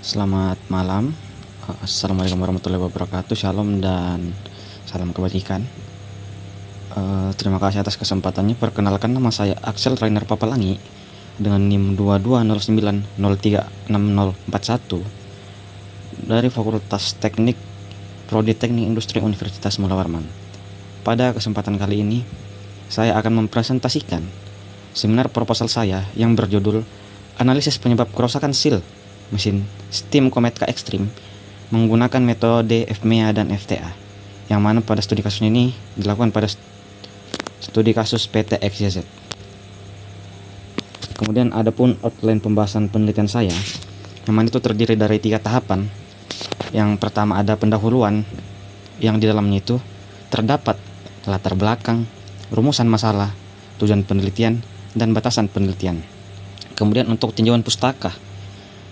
Selamat malam. Assalamualaikum warahmatullahi wabarakatuh. Shalom dan salam kebajikan. Terima kasih atas kesempatannya. Perkenalkan, nama saya Axel Rainer Papalangi dengan NIM 2209036041 dari Fakultas Teknik Prodi Teknik Industri Universitas Mula Warman. Pada kesempatan kali ini, saya akan mempresentasikan seminar proposal saya yang berjudul Analisis Penyebab Kerusakan SIL Mesin Steam Comet K Extreme menggunakan metode FMEA dan FTA, yang mana pada studi kasus ini dilakukan pada studi kasus PT XYZ. Kemudian ada pun outline pembahasan penelitian saya, yang mana itu terdiri dari 3 tahapan. Yang pertama ada pendahuluan, yang di dalamnya itu terdapat latar belakang, rumusan masalah, tujuan penelitian, dan batasan penelitian. Kemudian untuk tinjauan pustaka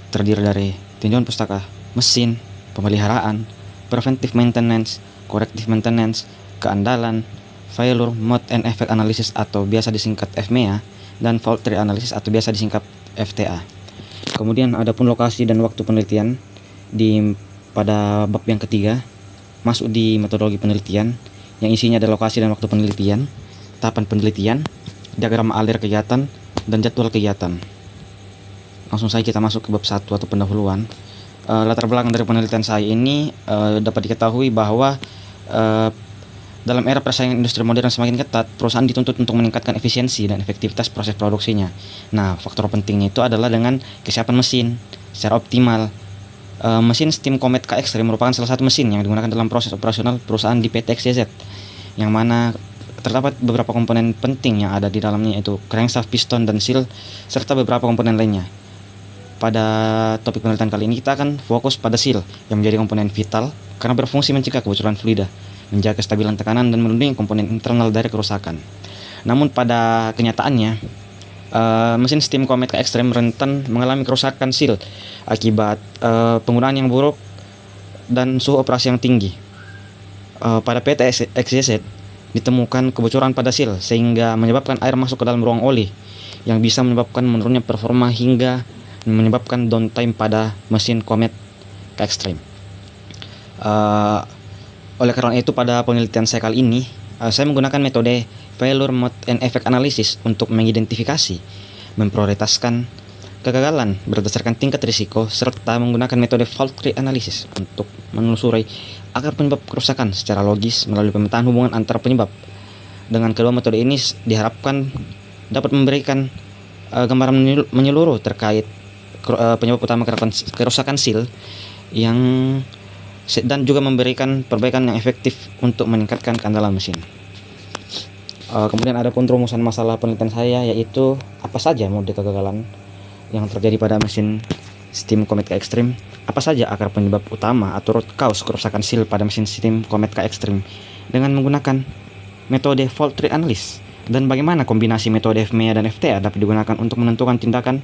terdiri dari tinjauan pustaka mesin, pemeliharaan, preventive maintenance, corrective maintenance, keandalan, failure mode and effect analysis atau biasa disingkat FMEA, dan fault tree analysis atau biasa disingkat FTA. Kemudian ada pun lokasi dan waktu penelitian pada bab yang ketiga, masuk di metodologi penelitian yang isinya ada lokasi dan waktu penelitian, tahapan penelitian, diagram alir kegiatan, dan jadwal kegiatan. Langsung saja kita masuk ke bab 1 atau pendahuluan. Latar belakang dari penelitian saya ini dapat diketahui bahwa dalam era persaingan industri modern semakin ketat, perusahaan dituntut untuk meningkatkan efisiensi dan efektivitas proses produksinya. Nah, faktor pentingnya itu adalah dengan kesiapan mesin secara optimal. Mesin Steam Comet K Extreme merupakan salah satu mesin yang digunakan dalam proses operasional perusahaan di PT XYZ, yang mana terdapat beberapa komponen penting yang ada di dalamnya, yaitu crankshaft, piston, dan seal, serta beberapa komponen lainnya. Pada topik penelitian kali ini kita akan fokus pada seal yang menjadi komponen vital karena berfungsi mencegah kebocoran fluida, menjaga kestabilan tekanan, dan melindungi komponen internal dari kerusakan. Namun pada kenyataannya, mesin Steam Comet K Extreme rentan mengalami kerusakan seal akibat penggunaan yang buruk dan suhu operasi yang tinggi. Pada PT XYZ ditemukan kebocoran pada seal sehingga menyebabkan air masuk ke dalam ruang oli yang bisa menyebabkan menurunnya performa hingga menyebabkan downtime pada mesin Comet K Extreme. Oleh karena itu pada penelitian saya kali ini saya menggunakan metode failure mode and effect analysis untuk mengidentifikasi, memprioritaskan kegagalan berdasarkan tingkat risiko, serta menggunakan metode fault tree analysis untuk menelusuri akar penyebab kerusakan secara logis melalui pemetaan hubungan antar penyebab. Dengan kedua metode ini diharapkan dapat memberikan gambaran menyeluruh terkait penyebab utama kerusakan seal dan juga memberikan perbaikan yang efektif untuk meningkatkan keandalan mesin. Kemudian ada pun rumusan masalah penelitian saya, yaitu apa saja mode kegagalan yang terjadi pada mesin Steam Comet K Extreme, apa saja akar penyebab utama atau root cause kerusakan seal pada mesin Steam Comet K Extreme dengan menggunakan metode fault tree analysis, dan bagaimana kombinasi metode FMEA dan FTA dapat digunakan untuk menentukan tindakan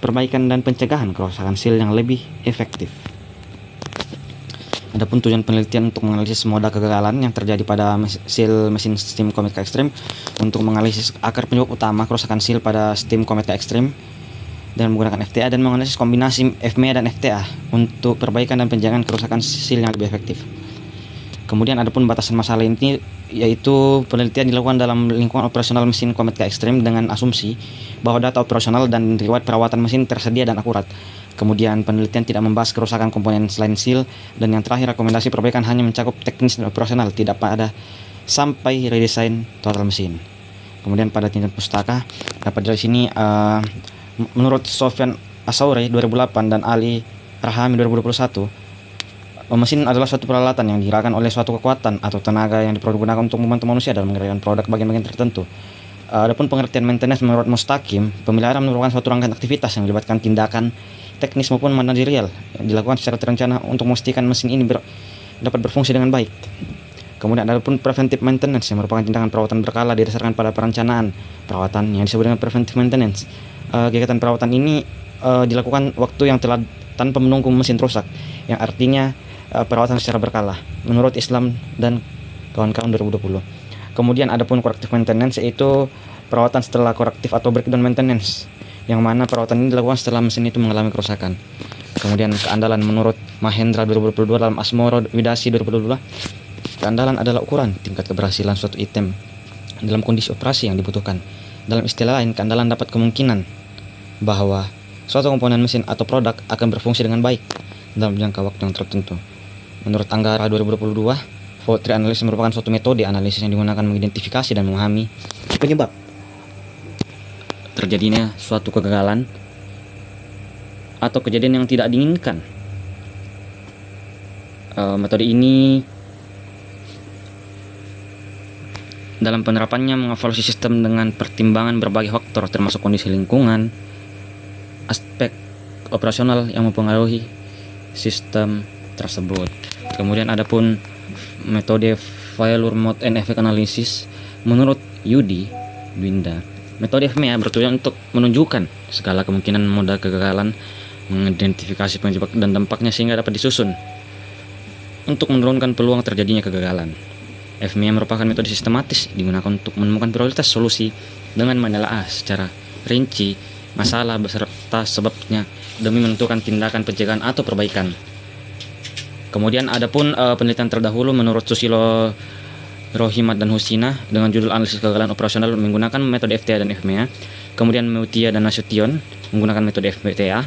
perbaikan dan pencegahan kerusakan seal yang lebih efektif. Adapun tujuan penelitian untuk menganalisis moda kegagalan yang terjadi pada seal mesin Steam Comet K Extreme, untuk menganalisis akar penyebab utama kerusakan seal pada Steam Comet K Extreme dan menggunakan FTA, dan menganalisis kombinasi FMEA dan FTA untuk perbaikan dan pencegahan kerusakan seal yang lebih efektif. Kemudian adapun batasan masalah ini, yaitu penelitian dilakukan dalam lingkungan operasional mesin Comet K Extreme dengan asumsi bahwa data operasional dan riwayat perawatan mesin tersedia dan akurat. Kemudian penelitian tidak membahas kerusakan komponen selain seal, dan yang terakhir rekomendasi perbaikan hanya mencakup teknis dan operasional, tidak pada sampai redesign total mesin. Kemudian pada tinjauan pustaka dapat dari sini menurut Sofyan Asauri 2008 dan Ali Rahami 2021, mesin adalah suatu peralatan yang digerakkan oleh suatu kekuatan atau tenaga yang dipergunakan untuk membantu manusia dalam mengerjakan produk bagian-bagian tertentu. Adapun pengertian maintenance menurut Mustaqim, pemeliharaan merupakan suatu rangkaian aktivitas yang melibatkan tindakan teknis maupun manajerial yang dilakukan secara terencana untuk memastikan mesin ini dapat berfungsi dengan baik. Kemudian ada pun preventive maintenance yang merupakan tindakan perawatan berkala didasarkan pada perencanaan perawatan yang disebut dengan preventive maintenance. Kegiatan perawatan ini dilakukan waktu yang telah tanpa menunggu mesin rusak, yang artinya perawatan secara berkala menurut Islam dan kawan-kawan 2020. Kemudian ada pun corrective maintenance, yaitu perawatan setelah korektif atau breakdown maintenance, yang mana perawatan ini dilakukan setelah mesin itu mengalami kerusakan. Kemudian keandalan menurut Mahendra 2022 dalam Asmoro Widasi 2022, keandalan adalah ukuran tingkat keberhasilan suatu item dalam kondisi operasi yang dibutuhkan. Dalam istilah lain, keandalan dapat kemungkinan bahwa suatu komponen mesin atau produk akan berfungsi dengan baik dalam jangka waktu yang tertentu. Menurut Anggara 2022, fault tree analysis merupakan suatu metode analisis yang digunakan mengidentifikasi dan memahami penyebab terjadinya suatu kegagalan atau kejadian yang tidak diinginkan. Metode ini dalam penerapannya mengevaluasi sistem dengan pertimbangan berbagai faktor termasuk kondisi lingkungan, aspek operasional yang mempengaruhi sistem tersebut. Kemudian adapun metode failure mode and effect analysis menurut Yudi Dwinda, metode FMEA bertujuan untuk menunjukkan segala kemungkinan modal kegagalan, mengidentifikasi penyebab dan dampaknya sehingga dapat disusun untuk menurunkan peluang terjadinya kegagalan. FMEA merupakan metode sistematis digunakan untuk menemukan prioritas solusi dengan menelaah secara rinci masalah beserta sebabnya demi menentukan tindakan pencegahan atau perbaikan. Kemudian adapun penelitian terdahulu menurut Susilo, Rohimat dan Husina dengan judul analisis kegagalan operasional menggunakan metode FTA dan FMEA. Kemudian Mutia dan Nasution menggunakan metode FTA.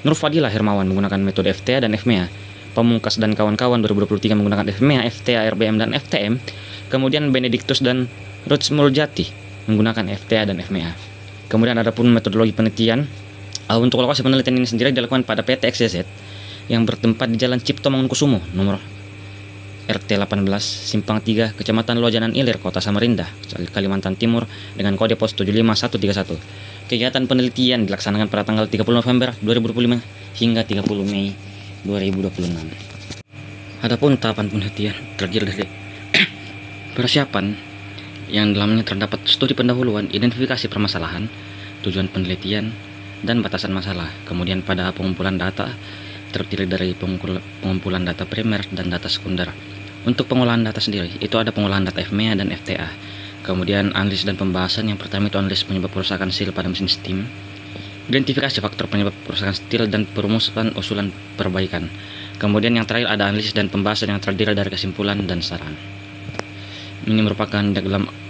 Nur Fadila Hermawan menggunakan metode FTA dan FMEA. Pamungkas dan kawan-kawan 2023 menggunakan FMEA, FTA, RBM dan FTM. Kemudian Benedictus dan Ruth Muljati menggunakan FTA dan FMEA. Kemudian adapun metodologi penelitian untuk lokasi penelitian ini sendiri dilakukan pada PT XYZ yang bertempat di Jalan Cipto Mangunkusumo nomor RT 18 Simpang 3 Kecamatan Lojanan Ilir Kota Samarinda Kalimantan Timur dengan kode pos 75131. Kegiatan penelitian dilaksanakan pada tanggal 30 November 2025 hingga 30 Mei 2026. Adapun tahapan penelitian terdiri dari persiapan yang dalamnya terdapat studi pendahuluan, identifikasi permasalahan, tujuan penelitian, dan batasan masalah. Kemudian pada pengumpulan data terdiri dari pengumpulan data primer dan data sekunder. Untuk pengolahan data sendiri itu ada pengolahan data FMEA dan FTA. Kemudian analisis dan pembahasan. Yang pertama itu analisis penyebab kerusakan seal pada mesin steam, identifikasi faktor penyebab kerusakan steel dan perumusan usulan perbaikan. Kemudian yang terakhir ada analisis dan pembahasan yang terdiri dari kesimpulan dan saran. Ini merupakan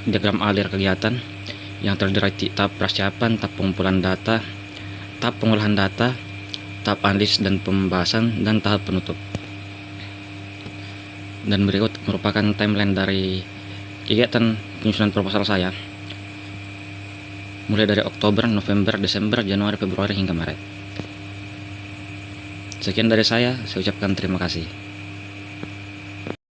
diagram alir kegiatan yang terdiri dari tahap persiapan, tahap pengumpulan data, tahap pengolahan data, tahap analisis dan pembahasan, dan tahap penutup. Dan berikut merupakan timeline dari kegiatan penyusunan proposal saya mulai dari Oktober, November, Desember, Januari, Februari hingga Maret. Sekian dari saya ucapkan terima kasih.